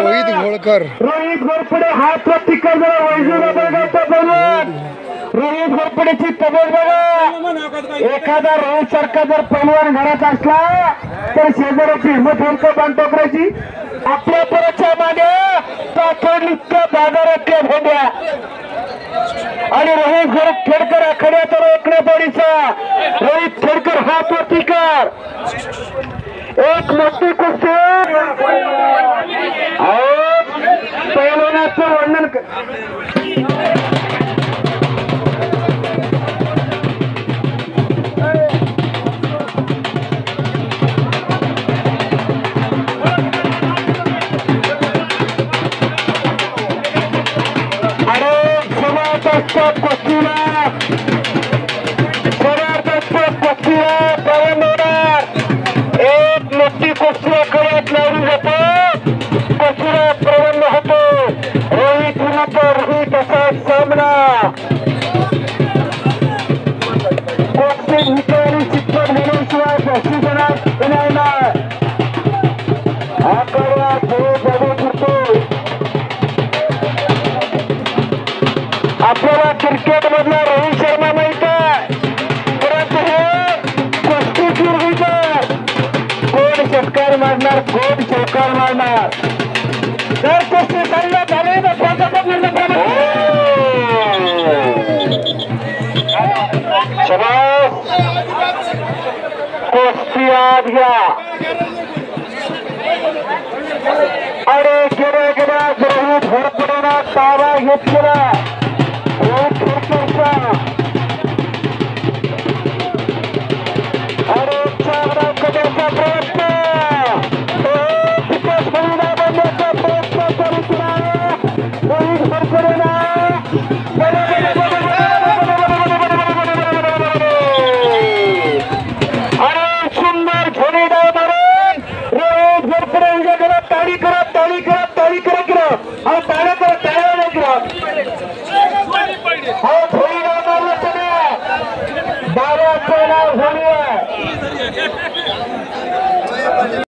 रोहित घोळकर रोहित घोरपडे हात वरती कर जरा वैजूला बघा बोलून रोहित घोरपडेची तब्येत बघा एखादा रोहित सारखा जर पैलवान घरात असला तर शेजाऱ्याची हिंमत होईल का बांधटोकराची आपल्या परच्या मागे तातडीच्या बाजारातल्या भेंड्या आणि रोहित खेडकर आखाड्यात रोखण्यापडीचा रोहित खेडकर हात वरती कर एक मोठी कुस्ती पैलवानाचं वर्णन एक मोठी कुस्ती आखाड्यात लावली जाते कुस्तीला प्रबंध होतो रोहित विरुद्ध रोहित असा सामना कुस्ती विचारी चित्रपट घेण्याशिवाय बक्षीस येणार नाही आखाडा खेळ बघू शकतो आपल्याला क्रिकेट मधला रोहित शर्मा माहित आहे परंतु हे कुस्ती कोण षटकार मारणार कोण चौकार मारणार जर कुस्ती चालल्या झाले कुस्ती आज घ्या अरे गेल्या रोहित घोरपडेला ताबा घेतलेला रोहित घोरपडेचा अरे चांगला करण्याचा प्रयत्न विकास बंगला बनण्याचा प्रयत्न करीत रोहित घोरपडेला अरे सुंदर झोडी डाव मारून रोहित घोरपडे ताळी करा